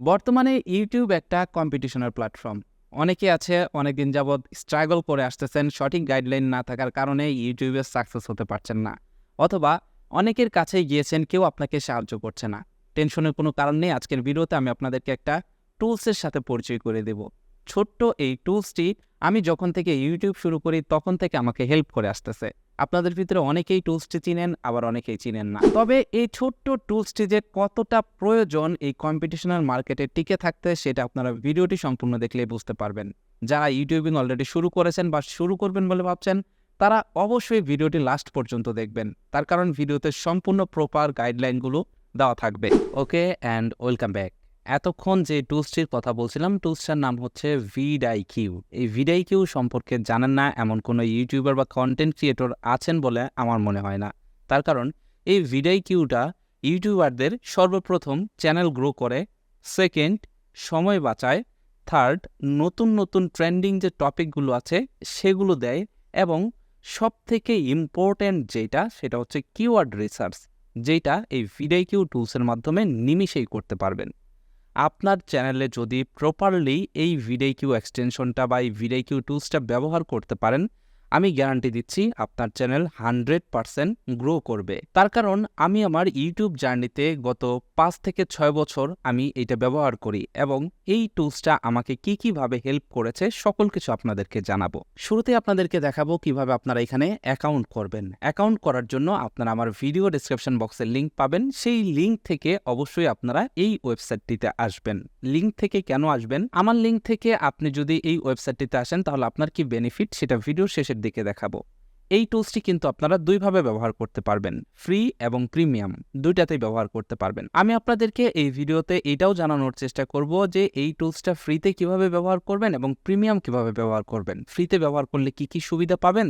বর্তমানে ইউটিউব একটা কম্পিটিশনের প্ল্যাটফর্ম। অনেকে আছে অনেকদিন যাবৎ স্ট্রাগল করে আসতেছেন, সঠিক গাইডলাইন না থাকার কারণে ইউটিউবে সাকসেস হতে পারছেন না, অথবা অনেকের কাছেই গিয়েছেন, কেউ আপনাকে সাহায্য করছে না। টেনশনের কোনো কারণ নেই। আজকের ভিডিওতে আমি আপনাদেরকে একটা টুলসের সাথে পরিচয় করে দেব। ছোট্ট এই টুলসটি আমি যখন থেকে ইউটিউব শুরু করি তখন থেকে আমাকে হেল্প করে আসতেছে। আপনাদের ভিতরে অনেকেই টুলসটি চিনেন, আবার অনেকেই চিনেন না। তবে এই ছোট্ট টুলসটি যে কতটা প্রয়োজন এই কম্পিটিশনাল মার্কেটে টিকে থাকতে, সেটা আপনারা ভিডিওটি সম্পূর্ণ দেখলেই বুঝতে পারবেন। যারা ইউটিউবিং অলরেডি শুরু করেছেন বা শুরু করবেন বলে ভাবছেন, তারা অবশ্যই ভিডিওটি লাস্ট পর্যন্ত দেখবেন। তার কারণ ভিডিওতে সম্পূর্ণ প্রপার গাইডলাইনগুলো দেওয়া থাকবে। ওকে, অ্যান্ড ওয়েলকাম ব্যাক। এতক্ষণ যে টুলসটির কথা বলছিলাম, টুলসটার নাম হচ্ছে vidIQ। এই vidIQ সম্পর্কে জানেন না এমন কোনো ইউটিউবার বা কন্টেন্ট ক্রিয়েটর আছেন বলে আমার মনে হয় না। তার কারণ এই vidIQটা ইউটিউবারদের সর্বপ্রথম চ্যানেল গ্রো করে, সেকেন্ড সময় বাঁচায়, থার্ড নতুন নতুন ট্রেন্ডিং যে টপিকগুলো আছে সেগুলো দেয়, এবং সবথেকে ইম্পর্ট্যান্ট যেটা সেটা হচ্ছে কিওয়ার্ড রিসার্চ, যেটা এই vidIQ টুলসের মাধ্যমে নিমিষেই করতে পারবেন। আপনার চ্যানেলে যদি প্রপারলি এই vidIQ এক্সটেনশনটা বা এই vidIQ টুলসটা ব্যবহার করতে পারেন, আমি গ্যারান্টি দিচ্ছি আপনার চ্যানেল 100% গ্রো করবে। তার কারণ আমি আমার ইউটিউব জার্নিতে গত 5 থেকে 6 বছর আমি এটা ব্যবহার করি, এবং এই টুলসটা আমাকে কীভাবে হেল্প করেছে সকল কিছু আপনাদেরকে জানাবো। শুরুতে আপনাদেরকে দেখাবো কিভাবে আপনারা এখানে অ্যাকাউন্ট করবেন। অ্যাকাউন্ট করার জন্য আপনারা আমার ভিডিও ডেসক্রিপশন বক্সের লিঙ্ক পাবেন। সেই লিঙ্ক থেকে অবশ্যই আপনারা এই ওয়েবসাইটটিতে আসবেন। লিঙ্ক থেকে কেন আসবেন? আমার লিঙ্ক থেকে আপনি যদি এই ওয়েবসাইটটিতে আসেন তাহলে আপনার কি বেনিফিট সেটা ভিডিওর শেষের দিকে দেখাবো। এই টুলসটি কিন্তু আপনারা দুইভাবে ব্যবহার করতে পারবেন, ফ্রি এবং প্রিমিয়াম, দুইটাতেই ব্যবহার করতে পারবেন। আমি আপনাদেরকে এই ভিডিওতে এটাও জানানোর চেষ্টা করব যে এই টুলসটা ফ্রিতে কিভাবে ব্যবহার করবেন এবং প্রিমিয়াম কিভাবে ব্যবহার করবেন। ফ্রিতে ব্যবহার করলে কি কি সুবিধা পাবেন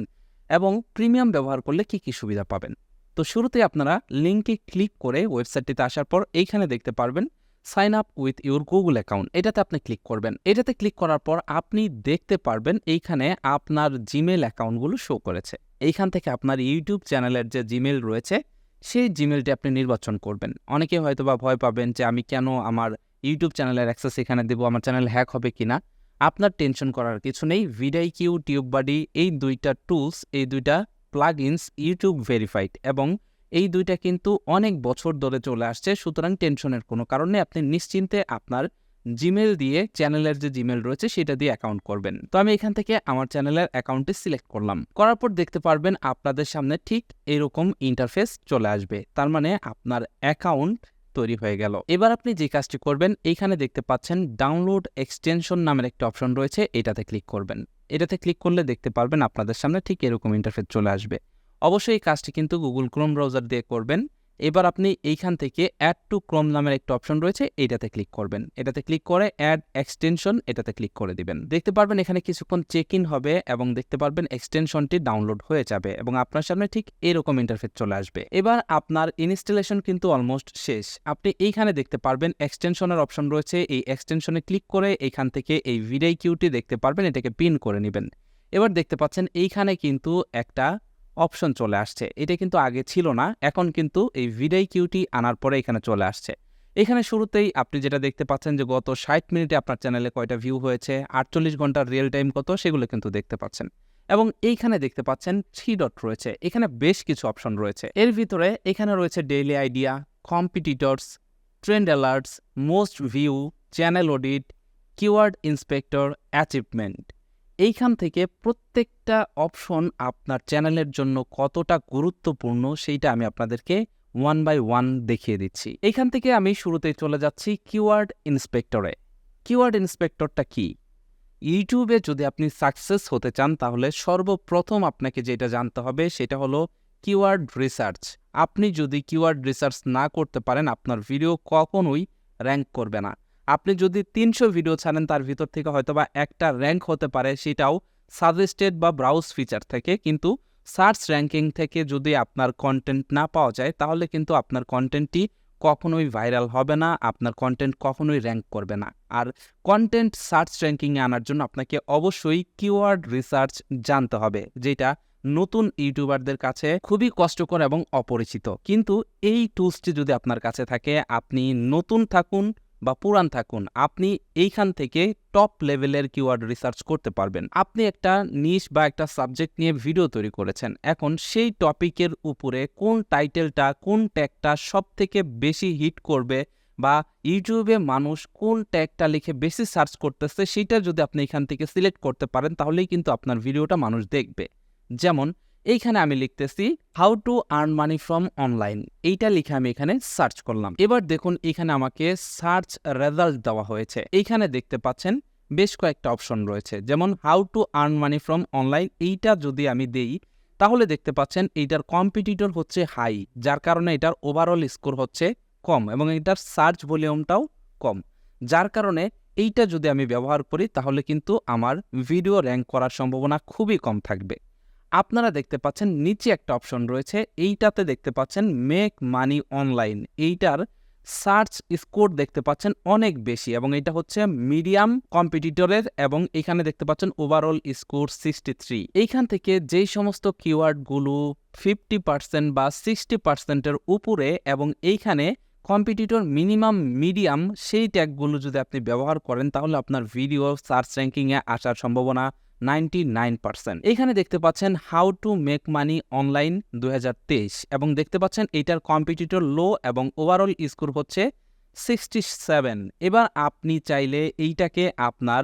এবং প্রিমিয়াম ব্যবহার করলে কি কি সুবিধা পাবেন। তো শুরুতে আপনারা লিঙ্কে ক্লিক করে ওয়েবসাইটটিতে আসার পর এইখানে দেখতে পারবেন sign up with your Google account, এটাতে আপনি ক্লিক করবেন। এটাতে ক্লিক করার পর আপনি দেখতে পারবেন এইখানে আপনার জিমেল অ্যাকাউন্টগুলো শো করেছে। এইখান থেকে আপনার ইউটিউব চ্যানেলের যে জিমেল রয়েছে সেই জিমেলটি আপনি নির্বাচন করবেন। অনেকে হয়তো বা ভয় পাবেন যে আমি কেন আমার ইউটিউব চ্যানেলের অ্যাক্সেস এখানে দেবো, আমার চ্যানেল হ্যাক হবে কিনা। আপনার টেনশন করার কিছু নেই। vidIQ, টিউববাডি, এই দুইটা টুলস, এই দুইটা প্লাগইনস ইউটিউব ভেরিফাইড, এবং এই দুইটা কিন্তু অনেক বছর ধরে চলে আসছে। সুতরাং টেনশনের কোনো কারণ নেই। আপনি নিশ্চিন্তে আপনার জিমেল দিয়ে, চ্যানেলের যে জিমেল রয়েছে সেটা দিয়ে অ্যাকাউন্ট করবেন। তো আমি এখান থেকে আমার চ্যানেলের অ্যাকাউন্টটি সিলেক্ট করলাম। করার পর দেখতে পারবেন আপনাদের সামনে ঠিক এরকম ইন্টারফেস চলে আসবে। তার মানে আপনার অ্যাকাউন্ট তৈরি হয়ে গেল। এবার আপনি যে কাজটি করবেন, এইখানে দেখতে পাচ্ছেন ডাউনলোড এক্সটেনশন নামের একটা অপশন রয়েছে, এটাতে ক্লিক করবেন। এটাতে ক্লিক করলে দেখতে পারবেন আপনাদের সামনে ঠিক এরকম ইন্টারফেস চলে আসবে। অবশ্যই এই কাজটি কিন্তু গুগল ক্রোম ব্রাউজার দিয়ে করবেন। এবার আপনি এইখান থেকে অ্যাড টু ক্রোম নামের একটা অপশন রয়েছে, এইটাতে ক্লিক করবেন। এটাতে ক্লিক করে অ্যাড এক্সটেনশন, এটাতে ক্লিক করে দিবেন। দেখতে পারবেন এখানে কিছুক্ষণ চেক ইন হবে এবং দেখতে পারবেন এক্সটেনশনটি ডাউনলোড হয়ে যাবে এবং আপনার সামনে ঠিক এরকম ইন্টারফেস চলে আসবে। এবার আপনার ইনস্টলেশন কিন্তু অলমোস্ট শেষ। আপনি এইখানে দেখতে পারবেন এক্সটেনশনের অপশন রয়েছে। এই এক্সটেনশনে ক্লিক করে এইখান থেকে এই vidIQটি দেখতে পারবেন, এটাকে পিন করে নেবেন। এবার দেখতে পাচ্ছেন এইখানে কিন্তু একটা অপশন চলে আসছে। এটা কিন্তু আগে ছিল না, এখন কিন্তু এই vidIQটি আনার পরে এখানে চলে আসছে। এখানে শুরুতেই আপনি যেটা দেখতে পাচ্ছেন যে গত 60 মিনিটে আপনার চ্যানেলে কয়টা ভিউ হয়েছে, 48 ঘন্টার রিয়েল টাইম কত, সেগুলো কিন্তু দেখতে পাচ্ছেন। এবং এইখানে দেখতে পাচ্ছেন 3 ডট রয়েছে। এখানে বেশ কিছু অপশন রয়েছে। এর ভিতরে এখানে রয়েছে daily idea, competitors, trend alerts, most view, channel audit, keyword inspector, achievement. এইখান থেকে প্রত্যেকটা অপশন আপনার চ্যানেলের জন্য কতটা গুরুত্বপূর্ণ সেইটা আমি আপনাদেরকে ওয়ান বাই ওয়ান দেখিয়ে দিচ্ছি। এইখান থেকে আমি শুরুতেই চলে যাচ্ছি কিওয়ার্ড ইন্সপেক্টরে। কিওয়ার্ড ইন্সপেক্টরটা কি? ইউটিউবে যদি আপনি সাকসেস হতে চান তাহলে সর্বপ্রথম আপনাকে যেটা জানতে হবে সেটা হলো কিওয়ার্ড রিসার্চ। আপনি যদি কিওয়ার্ড রিসার্চ না করতে পারেন আপনার ভিডিও কখনোই র্যাঙ্ক করবে না। আপনি যদি 300 ভিডিও ছাড়েন তার ভিতর থেকে হয়তোবা একটা র্যাঙ্ক হতে পারে, সেটাও সাজেস্টেড বা ব্রাউজ ফিচার থেকে, কিন্তু সার্চ র্যাঙ্কিং থেকে যদি আপনার কন্টেন্ট না পাওয়া যায় তাহলে কিন্তু আপনার কন্টেন্টটি কখনোই ভাইরাল হবে না, আপনার কন্টেন্ট কখনোই র্যাঙ্ক করবে না। আর কন্টেন্ট সার্চ র্যাঙ্কিংয়ে আনার জন্য আপনাকে অবশ্যই কিওয়ার্ড রিসার্চ জানতে হবে, যেটা নতুন ইউটিউবারদের কাছে খুবই কষ্টকর এবং অপরিচিত। কিন্তু এই টুলসটি যদি আপনার কাছে থাকে, আপনি নতুন থাকুন, বা পুরান থাকুন, আপনি এইখান থেকে টপ লেভেলের কিওয়ার্ড রিসার্চ করতে পারবেন। আপনি একটা নিশ বা একটা সাবজেক্ট নিয়ে ভিডিও তৈরি করেছেন, এখন সেই টপিকের উপরে কোন টাইটেলটা, কোন ট্যাগটা সবথেকে বেশি হিট করবে বা ইউটিউবে মানুষ কোন ট্যাগটা লিখে বেশি সার্চ করতেছে, সেটা যদি আপনি এখান থেকে সিলেক্ট করতে পারেন তাহলেই কিন্তু আপনার ভিডিওটা মানুষ দেখবে। যেমন এইখানে আমি লিখতেছি how to earn money from online, এইটা লিখে আমি এখানে সার্চ করলাম। এবার দেখুন এখানে আমাকে সার্চ রেজাল্ট দেওয়া হয়েছে। এইখানে দেখতে পাচ্ছেন বেশ কয়েকটা অপশন রয়েছে, যেমন how to earn money from online, এইটা যদি আমি দেই তাহলে দেখতে পাচ্ছেন এইটার কম্পিটিটর হচ্ছে হাই, যার কারণে এটার ওভারঅল স্কোর হচ্ছে কম এবং এটার সার্চ ভলিউমটাও কম, যার কারণে এইটা যদি আমি ব্যবহার করি তাহলে কিন্তু আমার ভিডিও র্যাঙ্ক করার সম্ভাবনা খুবই কম থাকবে। আপনারা দেখতে পাচ্ছেন নিচে একটা অপশন রয়েছে, এইটাতে দেখতে পাচ্ছেন মেক মানি অনলাইন, এইটার সার্চ স্কোর দেখতে পাচ্ছেন অনেক বেশি এবং এটা হচ্ছে মিডিয়াম কম্পিটিটরের এবং এখানে দেখতে পাচ্ছেন ওভারঅল স্কোর 63। এইখান থেকে যেই সমস্ত কিওয়ার্ডগুলো 50% বা 60%-এর উপরে এবং এইখানে কম্পিটিটর মিনিমাম মিডিয়াম, সেই ট্যাগগুলো যদি আপনি ব্যবহার করেন তাহলে আপনার ভিডিও সার্চ র্যাঙ্কিংয়ে আসার সম্ভাবনা 99%। এখানে দেখতে পাচ্ছেন how to make money online 2023 এবং দেখতে পাচ্ছেন এইটার কম্পিটিটর লো এবং ওভারঅল স্কোর হচ্ছে 67। এবার আপনি চাইলে এইটাকে আপনার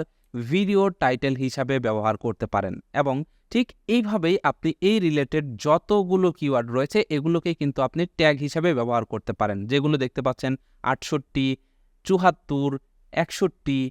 ভিডিও টাইটেল হিসাবে ব্যবহার করতে পারেন এবং ঠিক এইভাবেই আপনি এই রিলেটেড যতগুলো কিওয়ার্ড রয়েছে এগুলোকে কিন্তু আপনি ট্যাগ হিসাবে ব্যবহার করতে পারেন, যেগুলো দেখতে পাচ্ছেন 68, 74, 61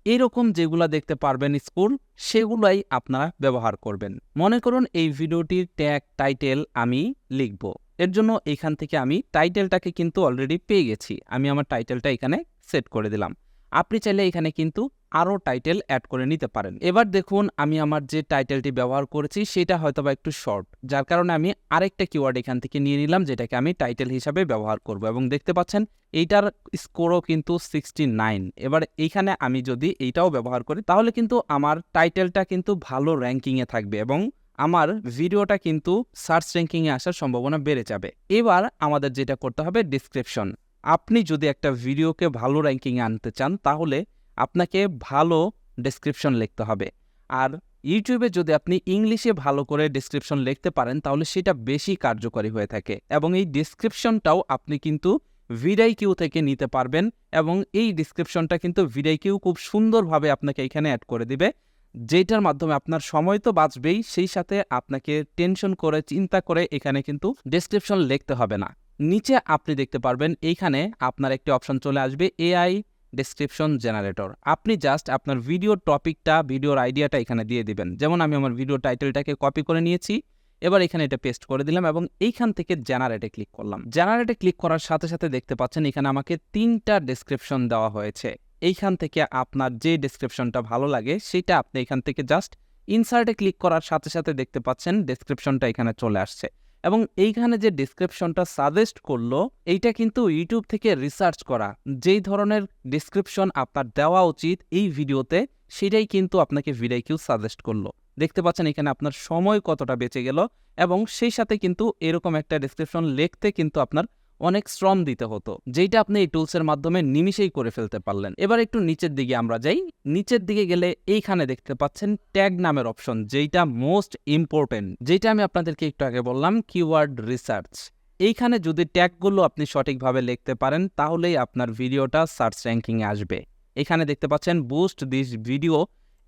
এরকম যেগুলো দেখতে পারবেন স্কোর, সেগুলাই আপনারা ব্যবহার করবেন। মনে করুন এই ভিডিওটির ট্যাগ টাইটেল আমি লিখব, এর জন্য এখান থেকে আমি টাইটেলটাকে কিন্তু অলরেডি পেয়ে গেছি, আমি আমার টাইটেলটা এখানে সেট করে দিলাম। আপনি চাইলে এখানে কিন্তু আরও টাইটেল অ্যাড করে নিতে পারেন। এবার দেখুন আমি আমার যে টাইটেলটি ব্যবহার করেছি সেটা হয়তোবা একটু শর্ট, যার কারণে আমি আরেকটা কিওয়ার্ড এখান থেকে নিয়ে নিলাম যেটাকে আমি টাইটেল হিসাবে ব্যবহার করব এবং দেখতে পাচ্ছেন এইটার স্কোরও কিন্তু 69। এবার এইখানে আমি যদি এইটাও ব্যবহার করি তাহলে কিন্তু আমার টাইটেলটা কিন্তু ভালো র্যাঙ্কিংয়ে থাকবে এবং আমার ভিডিওটা কিন্তু সার্চ র্যাঙ্কিংয়ে আসার সম্ভাবনা বেড়ে যাবে। এবার আমাদের যেটা করতে হবে ডেসক্রিপশন। আপনি যদি একটা ভিডিওকে ভালো র্যাঙ্কিংয়ে আনতে চান তাহলে আপনাকে ভালো ডেসক্রিপশন লিখতে হবে। আর ইউটিউবে যদি আপনি ইংলিশে ভালো করে ডেসক্রিপশন লিখতে পারেন তাহলে সেটা বেশি কার্যকরী হয়ে থাকে এবং এই ডেসক্রিপশনটাও আপনি কিন্তু vidIQ থেকে নিতে পারবেন এবং এই ডেসক্রিপশনটা কিন্তু vidIQ খুব সুন্দরভাবে আপনাকে এখানে অ্যাড করে দিবে, যেটার মাধ্যমে আপনার সময় তো বাঁচবেই, সেই সাথে আপনাকে টেনশন করে চিন্তা করে এখানে কিন্তু ডেসক্রিপশন লিখতে হবে না। নিচে আপনি দেখতে পারবেন এইখানে আপনার একটি অপশন চলে আসবে এআই ডেসক্রিপশন জেনারেটর। আপনি জাস্ট আপনার ভিডিও টপিকটা, ভিডিওর আইডিয়াটা এখানে দিয়ে দিবেন। যেমন আমি আমার ভিডিও টাইটেলটাকে কপি করে নিয়েছি, এবার এখানে এটা পেস্ট করে দিলাম এবং এইখান থেকে জেনারেটে ক্লিক করলাম। জেনারেটে ক্লিক করার সাথে সাথে দেখতে পাচ্ছেন এখানে আমাকে 3টা ডেসক্রিপশন দেওয়া হয়েছে। এইখান থেকে আপনার যে ডেসক্রিপশনটা ভালো লাগে সেটা আপনি এখান থেকে জাস্ট ইনসার্টে ক্লিক করার সাথে সাথে দেখতে পাচ্ছেন ডেসক্রিপশনটা এখানে চলে আসছে এবং এইখানে যে ডেসক্রিপশনটা সাজেস্ট করলো এইটা কিন্তু ইউটিউব থেকে রিসার্চ করা, যেই ধরনের ডেসক্রিপশন আপনার দেওয়া উচিত এই ভিডিওতে সেটাই কিন্তু আপনাকে vidIQ সাজেস্ট করলো। দেখতে পাচ্ছেন এখানে আপনার সময় কতটা বেঁচে গেল এবং সেই সাথে কিন্তু এরকম একটা ডেসক্রিপশন লিখতে কিন্তু আপনার অনেক শ্রম দিতে হতো, যেটা আপনি এই টুলসের মাধ্যমে নিমিষেই করে ফেলতে পারলেন। এবার একটু নিচের দিকে আমরা যাই। নিচের দিকে গেলে এইখানে দেখতে পাচ্ছেন ট্যাগ নামের অপশন, যেটা মোস্ট ইম্পর্টেন্ট, যেটা আমি আপনাদেরকে একটু আগে বললাম কিওয়ার্ড রিসার্চ। এইখানে যদি ট্যাগগুলো আপনি সঠিকভাবে লিখতে পারেন তাহলেই আপনার ভিডিওটা সার্চ র্যাঙ্কিংয়ে আসবে। এখানে দেখতে পাচ্ছেন বুস্ট দিস ভিডিও,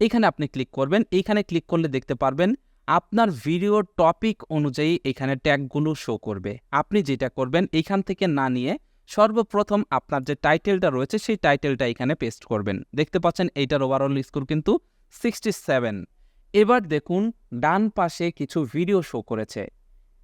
এখানে আপনি ক্লিক করবেন। এইখানে ক্লিক করলে দেখতে পারবেন আপনার ভিডিওর টপিক অনুযায়ী এখানে ট্যাগগুলো শো করবে। আপনি যেটা করবেন এইখান থেকে না নিয়ে সর্বপ্রথম আপনার যে টাইটেলটা রয়েছে সেই টাইটেলটা এখানে পেস্ট করবেন। দেখতে পাচ্ছেন এইটার ওভারঅল স্কোর কিন্তু 67। এবার দেখুন ডান পাশে কিছু ভিডিও শো করেছে।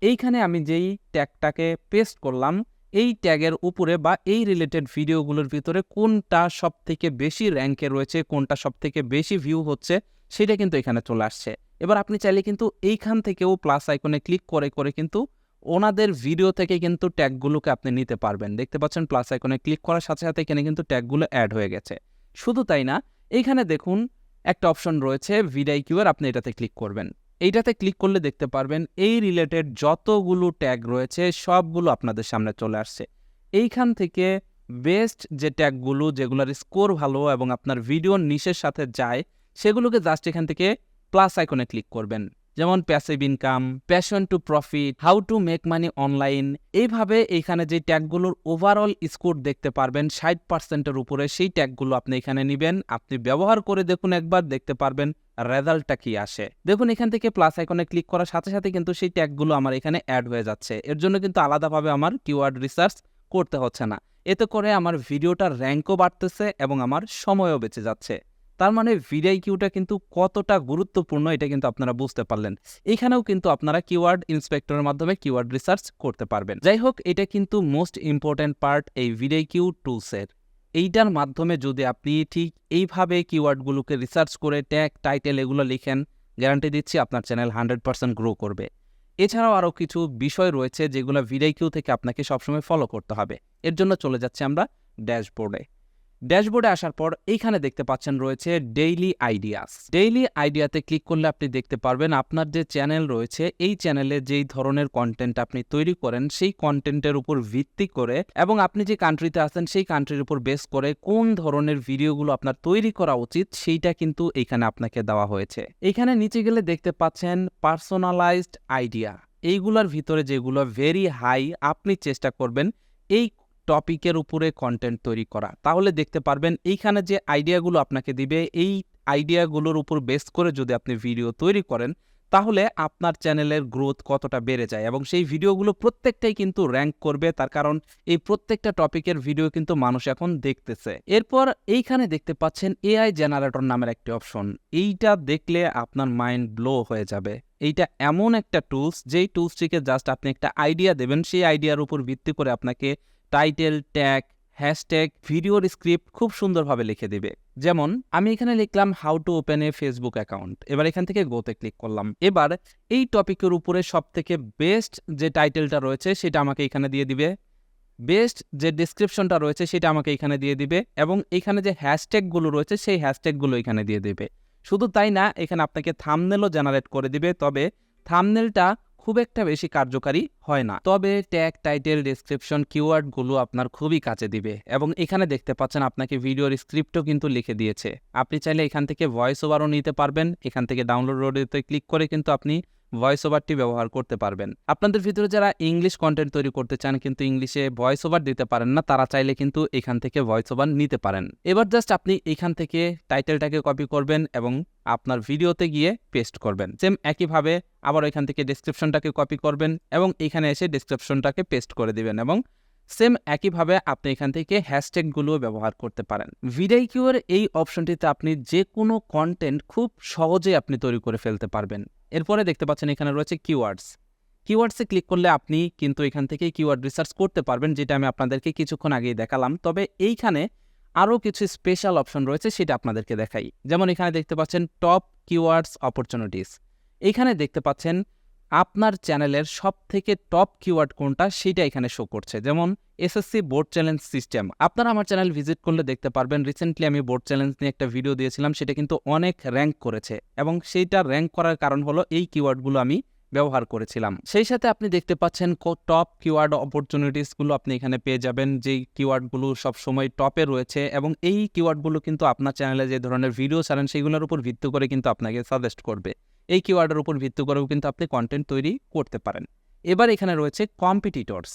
এইখানে আমি যেই ট্যাগটাকে পেস্ট করলাম এই ট্যাগের উপরে বা এই রিলেটেড ভিডিওগুলোর ভিতরে কোনটা সবথেকে বেশি র্যাঙ্কে রয়েছে, কোনটা সবথেকে বেশি ভিউ হচ্ছে সেটা কিন্তু এখানে চলে আসছে। এবার আপনি চাইলে কিন্তু এইখান থেকেও প্লাস আইকনে ক্লিক করে করে কিন্তু ওনাদের ভিডিও থেকে কিন্তু ট্যাগগুলোকে আপনি নিতে পারবেন। দেখতে পাচ্ছেন প্লাস আইকনে ক্লিক করার সাথে সাথে এখানে কিন্তু ট্যাগগুলো অ্যাড হয়ে গেছে। শুধু তাই না, এইখানে দেখুন একটা অপশন রয়েছে vidIQ এর, আপনি এটাতে ক্লিক করবেন। এইটাতে ক্লিক করলে দেখতে পারবেন এই রিলেটেড যতগুলো ট্যাগ রয়েছে সবগুলো আপনাদের সামনে চলে আসছে। এইখান থেকে বেস্ট যে ট্যাগগুলো যেগুলোর স্কোর ভালো এবং আপনার ভিডিওর নিশের সাথে যায় সেগুলোকে জাস্ট এখান থেকে প্লাস আইকনে ক্লিক করবেন। যেমন passive income, passion to profit, how to make money online. এইভাবে এইখানে যে ট্যাগগুলোর ওভারঅল স্কোর দেখতে পারবেন 60%-এর উপরে, সেই ট্যাগগুলো আপনি এখানে নেবেন, আপনি ব্যবহার করে দেখুন, একবার দেখতে পারবেন রেজাল্টটা কি আসে। দেখুন এখান থেকে প্লাস আইকনে ক্লিক করার সাথে সাথে কিন্তু সেই ট্যাগগুলো আমার এখানে অ্যাড হয়ে যাচ্ছে। এর জন্য কিন্তু আলাদাভাবে আমার কিওয়ার্ড রিসার্চ করতে হচ্ছে না। এতে করে আমার ভিডিওটার র্যাঙ্কও বাড়তেছে এবং আমার সময়ও বেঁচে যাচ্ছে। তার মানে vidIQটা কিন্তু কতটা গুরুত্বপূর্ণ এটা কিন্তু আপনারা বুঝতে পারলেন। এখানেও কিন্তু আপনারা কিওয়ার্ড ইন্সপেক্টরের মাধ্যমে কিওয়ার্ড রিসার্চ করতে পারবেন। যাই হোক, এটা কিন্তু মোস্ট ইম্পর্ট্যান্ট পার্ট এই vidIQ টুলসের। এইটার মাধ্যমে যদি আপনি ঠিক এইভাবে কিওয়ার্ডগুলোকে রিসার্চ করে ট্যাগ, টাইটেল এগুলো লিখেন, গ্যারান্টি দিচ্ছি আপনার চ্যানেল 100% গ্রো করবে। এছাড়াও আরও কিছু বিষয় রয়েছে যেগুলো vidIQ থেকে আপনাকে সবসময় ফলো করতে হবে। এর জন্য চলে যাচ্ছি আমরা ড্যাশবোর্ডে। ড্যাশবোর্ডে আসার পর এইখানে দেখতে পাচ্ছেন রয়েছে ডেইলি আইডিয়াস। ডেইলি আইডিয়াতে ক্লিক করলে আপনি দেখতে পারবেন আপনার যে চ্যানেল রয়েছে এই চ্যানেলে যেই ধরনের কন্টেন্ট আপনি তৈরি করেন সেই কন্টেন্টের উপর ভিত্তি করে এবং আপনি যে কান্ট্রিতে আছেন সেই কান্ট্রির উপর বেস করে কোন ধরনের ভিডিওগুলো আপনার তৈরি করা উচিত সেইটা কিন্তু এখানে আপনাকে দেওয়া হয়েছে। এখানে নিচে গেলে দেখতে পাচ্ছেন পার্সোনালাইজড আইডিয়া। এইগুলোর ভিতরে যেগুলো ভেরি হাই, আপনি চেষ্টা করবেন এই টপিকের উপরে কন্টেন্ট তৈরি করা। তাহলে দেখতে পারবেন এইখানে যে আইডিয়াগুলো আপনাকে দিবে এই আইডিয়াগুলোর উপর বেস করে যদি আপনি ভিডিও তৈরি করেন তাহলে আপনার চ্যানেলের গ্রোথ কতটা বেড়ে যায় এবং সেই ভিডিওগুলো প্রত্যেকটাই কিন্তু র্যাঙ্ক করবে, তার কারণ এই প্রত্যেকটা টপিকের ভিডিও কিন্তু মানুষ এখন দেখতেছে। এরপর এইখানে দেখতে পাচ্ছেন এআই জেনারেটর নামের একটি অপশন। এইটা দেখলে আপনার মাইন্ড ব্লো হয়ে যাবে। এইটা এমন একটা টুলস যেই টুলসটিকে জাস্ট আপনি একটা আইডিয়া দেবেন, সেই আইডিয়ার উপর ভিত্তি করে আপনাকে টাইটেল, ট্যাগ, হ্যাশট্যাগ, ভিডিওর স্ক্রিপ্ট খুব সুন্দরভাবে লিখে দিবে। যেমন আমি এখানে লিখলাম how to open A Facebook account. এবার এখান থেকে গোতে ক্লিক করলাম। এবার এই টপিকের উপরে সবথেকে বেস্ট যে টাইটেলটা রয়েছে সেটা আমাকে এখানে দিয়ে দিবে, বেস্ট যে ডেসক্রিপশনটা রয়েছে সেটা আমাকে এখানে দিয়ে দিবে এবং এখানে যে হ্যাশট্যাগুলো রয়েছে সেই হ্যাশট্যাগুলো এখানে দিয়ে দিবে। শুধু তাই না, এখানে আপনাকে থাম্বনেলও জেনারেট করে দিবে, তবে থাম্বনেলটা খুব একটা বেশি কার্যকারী হয় না। তবে ট্যাগ, টাইটেল, ডেসক্রিপশন, কিওয়ার্ডগুলো আপনার খুবই কাজে দিবে এবং এখানে দেখতে পাচ্ছেন আপনাকে ভিডিওর স্ক্রিপ্টও কিন্তু লিখে দিয়েছে। আপনি চাইলে এখান থেকে ভয়েস ওভারও নিতে পারবেন। এখান থেকে ডাউনলোডে ক্লিক করে কিন্তু আপনি ভয়েস ওভারটি ব্যবহার করতে পারবেন। আপনাদের ভিতরে যারা ইংলিশ কন্টেন্ট তৈরি করতে চান কিন্তু ইংলিশে ভয়েস ওভার দিতে পারেন না, তারা চাইলে কিন্তু এখান থেকে ভয়েস ওভার নিতে পারেন। এবার জাস্ট আপনি এখান থেকে টাইটেলটাকে কপি করবেন এবং আপনার ভিডিওতে গিয়ে পেস্ট করবেন। সেম একইভাবে আবার এখান থেকে ডেসক্রিপশনটাকে কপি করবেন এবং এখানে এসে ডেসক্রিপশনটাকে পেস্ট করে দিবেন এবং সেম একইভাবে আপনি এখান থেকে হ্যাশট্যাগুলো ব্যবহার করতে পারেন। vidIQ এর এই অপশনটিতে আপনি যে কোনো কন্টেন্ট খুব সহজেই আপনি তৈরি করে ফেলতে পারবেন। এরপরে দেখতে পাচ্ছেন এখানে রয়েছে কিওয়ার্ডস। কিওয়ার্ডসে ক্লিক করলে আপনি কিন্তু এখান থেকে কিওয়ার্ড রিসার্চ করতে পারবেন, যেটা আমি আপনাদেরকে কিছুক্ষণ আগেই দেখালাম। তবে এইখানে আরও কিছু স্পেশাল অপশন রয়েছে, সেটা আপনাদেরকে দেখাই। যেমন এখানে দেখতে পাচ্ছেন টপ কিওয়ার্ডস অপরচুনিটিস। এইখানে দেখতে পাচ্ছেন আপনার চ্যানেলের সব থেকে টপ কিওয়ার্ড কোনটা সেটা এখানে শো করছে। যেমন এসএসসি বোর্ড চ্যালেঞ্জ সিস্টেম। আপনারা আমার চ্যানেল ভিজিট করলে দেখতে পারবেন রিসেন্টলি আমি বোর্ড চ্যালেঞ্জ নিয়ে একটা ভিডিও দিয়েছিলাম, সেটা কিন্তু অনেক র্যাঙ্ক করেছে এবং সেইটা র্যাঙ্ক করার কারণ হলো এই কিওয়ার্ডগুলো আমি ব্যবহার করেছিলাম। সেই সাথে আপনি দেখতে পাচ্ছেন টপ কিওয়ার্ড অপরচুনিটিসগুলো আপনি এখানে পেয়ে যাবেন, যেই কিওয়ার্ডগুলো সবসময় টপে রয়েছে এবং এই কিওয়ার্ডগুলো কিন্তু আপনার চ্যানেলে যে ধরনের ভিডিও ছাড়েন সেইগুলোর উপর ভিত্তি করে কিন্তু আপনাকে সাজেস্ট করবে। এই কিওয়ার্ডের উপর ভিত্তি করেও কিন্তু আপনি কন্টেন্ট তৈরি করতে পারেন। এবার এখানে রয়েছে কম্পিটিটরস।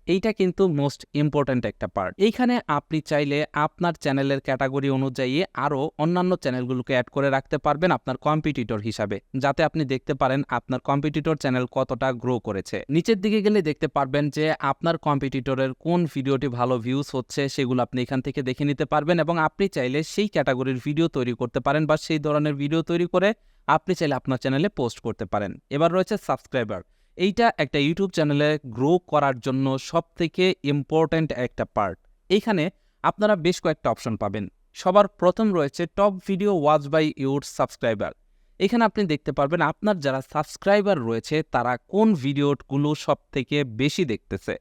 এইটা কিন্তু মোস্ট ইম্পর্ট্যান্ট একটা পার্ট। এইখানে আপনি চাইলে আপনার চ্যানেলের ক্যাটাগরি অনুযায়ী আরও অন্যান্য চ্যানেলগুলোকে অ্যাড করে রাখতে পারবেন আপনার কম্পিটিটর হিসাবে, যাতে আপনি দেখতে পারেন আপনার কম্পিটিটর চ্যানেল কতটা গ্রো করেছে। নিচের দিকে গেলে দেখতে পারবেন যে আপনার কম্পিটিটরের কোন ভিডিওটি ভালো ভিউজ হচ্ছে সেগুলো আপনি এখান থেকে দেখে নিতে পারবেন এবং আপনি চাইলে সেই ক্যাটাগরির ভিডিও তৈরি করতে পারেন বা সেই ধরনের ভিডিও তৈরি করে আপনি চাইলে আপনার চ্যানেলে পোস্ট করতে পারেন। এবার রয়েছে সাবস্ক্রাইবার। এইটা একটা ইউটিউব চ্যানেলে গ্রো করার জন্য সবথেকে ইম্পর্ট্যান্ট একটা পার্ট। এইখানে আপনারা বেশ কয়েকটা অপশন পাবেন। সবার প্রথম রয়েছে top video watch by your subscriber. এখানে আপনি দেখতে পারবেন আপনার যারা সাবস্ক্রাইবার রয়েছে তারা কোন ভিডিওগুলো সবথেকে বেশি দেখতেছে।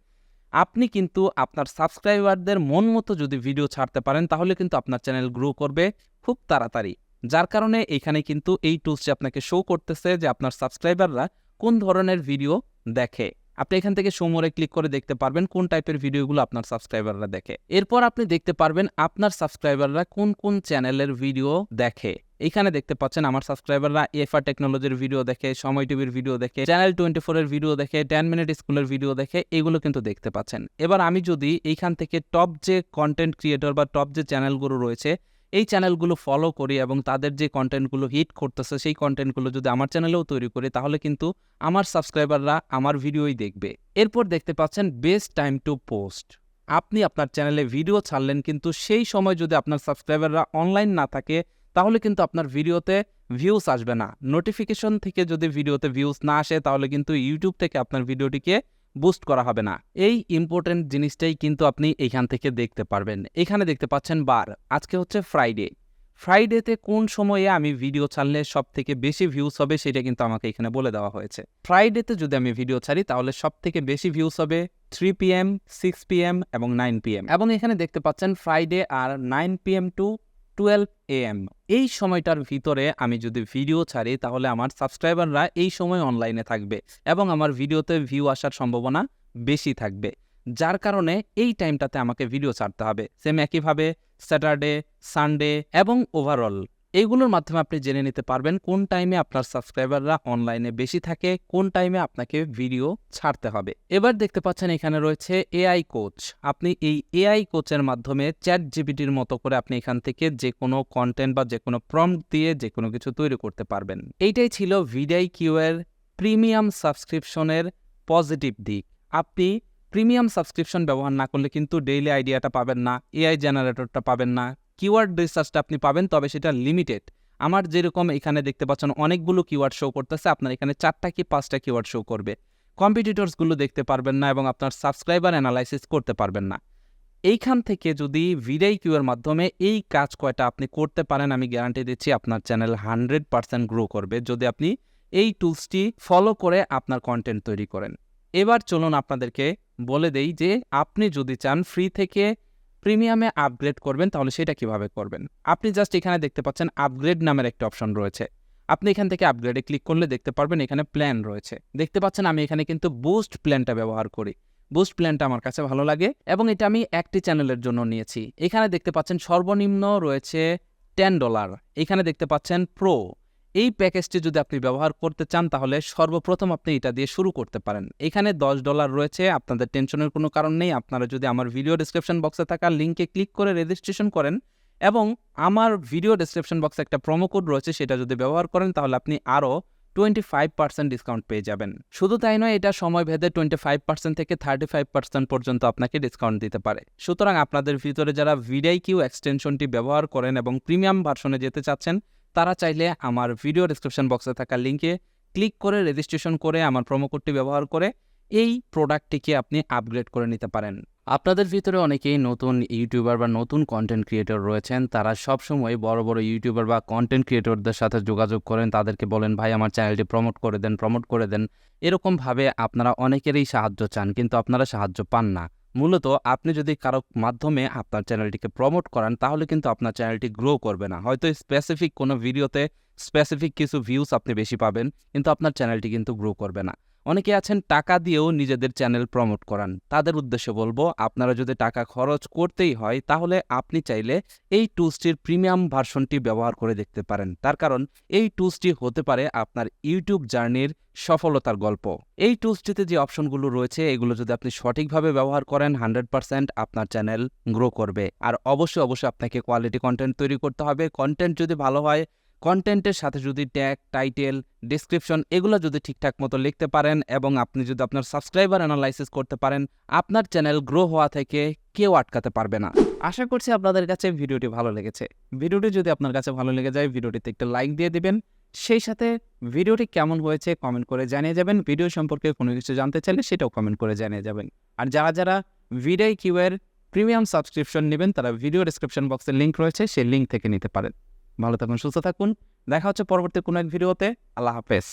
আপনি কিন্তু আপনার সাবস্ক্রাইবারদের মন মতো যদি ভিডিও ছাড়তে পারেন তাহলে কিন্তু আপনার চ্যানেল গ্রো করবে খুব তাড়াতাড়ি। যার কারণে এখানে কিন্তু এই টুলসটি আপনাকে শো করতেছে যে আপনার সাবস্ক্রাইবাররা কোন ধরনের ভিডিও দেখে। আপনি এখান থেকে সমরে ক্লিক করে দেখতে পারবেন কোন টাইপের ভিডিওগুলো আপনার সাবস্ক্রাইবাররা দেখে। এরপর আপনি দেখতে পারবেন আপনার সাবস্ক্রাইবাররা কোন কোন চ্যানেলের ভিডিও দেখে। এইখানে দেখতে পাচ্ছেন আমার সাবস্ক্রাইবাররা এফআর টেকনোলজির ভিডিও দেখে, সময় টিভির ভিডিও দেখে, চ্যানেল 24 এর ভিডিও দেখে, 10 মিনিট স্কুলের ভিডিও দেখে, এগুলো কিন্তু দেখতে পাচ্ছেন। এবার আমি যদি এইখান থেকে টপ যে কন্টেন্ট ক্রিয়েটর বা টপ যে চ্যানেলগুলো রয়েছে এই চ্যানেলগুলো ফলো করি এবং তাদের যে কন্টেন্টগুলো হিট করতেছে সেই কন্টেন্টগুলো যদি আমার চ্যানেলেও তৈরি করি তাহলে কিন্তু আমার সাবস্ক্রাইবাররা আমার ভিডিওই দেখবে। এরপর দেখতে পাচ্ছেন বেস্ট টাইম টু পোস্ট। আপনি আপনার চ্যানেলে ভিডিও ছাড়লেন কিন্তু সেই সময় যদি আপনার সাবস্ক্রাইবাররা অনলাইন না থাকে তাহলে কিন্তু আপনার ভিডিওতে ভিউজ আসবে না। নোটিফিকেশন থেকে যদি ভিডিওতে ভিউজ না আসে তাহলে কিন্তু ইউটিউব থেকে আপনার ভিডিওটিকে বুস্ট করা হবে না। এই ইম্পর্টেন্ট জিনিসটাই কিন্তু আপনি এইখান থেকে দেখতে পারবেন। এখানে দেখতে পাচ্ছেন বার, আজকে হচ্ছে ফ্রাইডেতে কোন সময়ে আমি ভিডিও ছাড়লে সব থেকে বেশি ভিউজ হবে সেটা কিন্তু আমাকে এখানে বলে দেওয়া হয়েছে। ফ্রাইডেতে যদি আমি ভিডিও ছাড়ি তাহলে সব থেকে বেশি ভিউজ হবে 3 PM, 6 PM এবং 9 PM। এবং এখানে দেখতে পাচ্ছেন ফ্রাইডে আর 9 PM টু 12 AM এই সময়টার ভিতরে আমি যদি ভিডিও ছাড়ি তাহলে আমার সাবস্ক্রাইবাররা এই সময় অনলাইনে থাকবে এবং আমার ভিডিওতে ভিউ আসার সম্ভাবনা বেশি থাকবে, যার কারণে এই টাইমটাতে আমাকে ভিডিও ছাড়তে হবে। সেম একইভাবে স্যাটারডে, সানডে এবং ওভারঅল এইগুলোর মাধ্যমে আপনি জেনে নিতে পারবেন কোন টাইমে আপনার সাবস্ক্রাইবাররা অনলাইনে বেশি থাকে, কোন টাইমে আপনাকে ভিডিও ছাড়তে হবে। এবার দেখতে পাচ্ছেন এখানে রয়েছে এআই কোচ। আপনি এই এআই কোচের মাধ্যমে চ্যাট জিপিটির মতো করে আপনি এখান থেকে যে কোনো কন্টেন্ট বা যে কোনো প্রম্পট দিয়ে যে কোনো কিছু তৈরি করতে পারবেন। এইটাই ছিল vidIQ এর প্রিমিয়াম সাবস্ক্রিপশনের পজিটিভ দিক। আপনি প্রিমিয়াম সাবস্ক্রিপশন ব্যবহার না করলে কিন্তু ডেইলি আইডিয়াটা পাবেন না, এআই জেনারেটরটা পাবেন না, কিওয়ার্ড রিসার্চটা আপনি পাবেন, তবে সেটা লিমিটেড। আমার যেরকম এখানে দেখতে পাচ্ছেন অনেকগুলো কিওয়ার্ড শো করতেছে, আপনার এখানে 4টা কি 5টা কিওয়ার্ড শো করবে। কম্পিটিটরসগুলো দেখতে পারবেন না এবং আপনার সাবস্ক্রাইবার অ্যানালাইসিস করতে পারবেন না। এইখান থেকে যদি vidIQ এর মাধ্যমে এই কাজ কয়টা আপনি করতে পারেন, আমি গ্যারান্টি দিচ্ছি আপনার চ্যানেল 100% গ্রো করবে যদি আপনি এই টুলসটি ফলো করে আপনার কন্টেন্ট তৈরি করেন। এবার চলুন আপনাদেরকে বলে দেই যে আপনি যদি চান ফ্রি থেকে প্রিমিয়ামে আপগ্রেড করবেন তাহলে সেটা কিভাবে করবেন। আপনি জাস্ট এখানে দেখতে পাচ্ছেন আপগ্রেড নামের একটা অপশন রয়েছে। আপনি এখান থেকে আপগ্রেডে ক্লিক করলে দেখতে পারবেন এখানে প্ল্যান রয়েছে। দেখতে পাচ্ছেন আমি এখানে কিন্তু বুস্ট প্ল্যানটা ব্যবহার করি। বুস্ট প্ল্যানটা আমার কাছে ভালো লাগে এবং এটা আমি একটি চ্যানেলের জন্য নিয়েছি। এখানে দেখতে পাচ্ছেন সর্বনিম্ন রয়েছে $10। এখানে দেখতে পাচ্ছেন প্রো। এই প্যাকেজটি যদি আপনি ব্যবহার করতে চান তাহলে সর্বপ্রথম আপনি এটা দিয়ে শুরু করতে পারেন। এখানে $10 রয়েছে, আপনাদের টেনশনের কোনো কারণ নেই। আপনারা যদি আমার ভিডিও ডেসক্রিপশন বক্সে থাকা লিঙ্কে ক্লিক করে রেজিস্ট্রেশন করেন এবং আমার ভিডিও ডেসক্রিপশন বক্সে একটা প্রোমো কোড রয়েছে সেটা যদি ব্যবহার করেন তাহলে আপনি আরও 25% ডিসকাউন্ট পেয়ে যাবেন। শুধু তাই নয়, এটা সময় ভেদে 25% থেকে 35% পর্যন্ত আপনাকে ডিসকাউন্ট দিতে পারে। সুতরাং আপনাদের ভিতরে যারা vidIQ এক্সটেনশনটি ব্যবহার করেন এবং প্রিমিয়াম ভার্সনে যেতে চাচ্ছেন তারা চাইলে আমার ভিডিও ডেসক্রিপশন বক্সে থাকা লিঙ্কে ক্লিক করে রেজিস্ট্রেশন করে আমার প্রোমো কোডটি ব্যবহার করে এই প্রোডাক্টটিকে আপনি আপগ্রেড করে নিতে পারেন। আপনাদের ভিতরে অনেকেই নতুন ইউটিউবার বা নতুন কন্টেন্ট ক্রিয়েটর রয়েছেন, তারা সবসময় বড় বড় ইউটিউবার বা কন্টেন্ট ক্রিয়েটরদের সাথে যোগাযোগ করেন, তাদেরকে বলেন ভাই আমার চ্যানেলটি প্রমোট করে দেন। এরকমভাবে আপনারা অনেকেরই সাহায্য চান কিন্তু আপনারা সাহায্য পান না। মূলত আপনি যদি কারো মাধ্যমে আপনার চ্যানেলটিকে প্রমোট করান তাহলে কিন্তু আপনার চ্যানেলটি গ্রো করবে না। হয়তো স্পেসিফিক কোনো ভিডিওতে স্পেসিফিক কিছু ভিউস আপনি বেশি পাবেন কিন্তু আপনার চ্যানেলটি কিন্তু গ্রো করবে না। অনেকে আছেন টাকা দিয়েও নিজেদের চ্যানেল প্রমোট করান, তাদের উদ্দেশ্যে বলবো আপনারা যদি টাকা খরচ করতেই হয় তাহলে আপনি চাইলে এই টুলসটির প্রিমিয়াম ভার্সনটি ব্যবহার করে দেখতে পারেন। তার কারণ এই টুলসটি হতে পারে আপনার ইউটিউব জার্নির সফলতার গল্প। এই টুলসটিতে যে অপশনগুলো রয়েছে এগুলো যদি আপনি সঠিকভাবে ব্যবহার করেন 100% আপনার চ্যানেল গ্রো করবে। আর অবশ্যই আপনাকে কোয়ালিটি কন্টেন্ট তৈরি করতে হবে। কন্টেন্ট যদি ভালো হয়, কন্টেন্টের সাথে যদি ট্যাগ, টাইটেল, ডেসক্রিপশন এগুলো যদি ঠিকঠাক মতো লিখতে পারেন এবং আপনি যদি আপনার সাবস্ক্রাইবার অ্যানালাইসিস করতে পারেন, আপনার চ্যানেল গ্রো হওয়া থেকে কেউ আটকাতে পারবে না। আশা করছি আপনাদের কাছে ভিডিওটি ভালো লেগেছে। ভিডিওটি যদি আপনার কাছে ভালো লেগে যায় ভিডিওটিতে একটা লাইক দিয়ে দিবেন, সেই সাথে ভিডিওটি কেমন হয়েছে কমেন্ট করে জানিয়ে যাবেন। ভিডিও সম্পর্কে কোনো কিছু জানতে চাইলে সেটাও কমেন্ট করে জানিয়ে যাবেন। আর যারা vidIQ এর প্রিমিয়াম সাবস্ক্রিপশন নেবেন তারা ভিডিও ডেসক্রিপশন বক্সে লিঙ্ক রয়েছে, সেই লিঙ্ক থেকে নিতে পারেন। ভালো থাকুন, সুস্থ থাকুন, দেখা হচ্ছে পরবর্তী কোনো এক ভিডিওতে। আল্লাহ হাফেজ।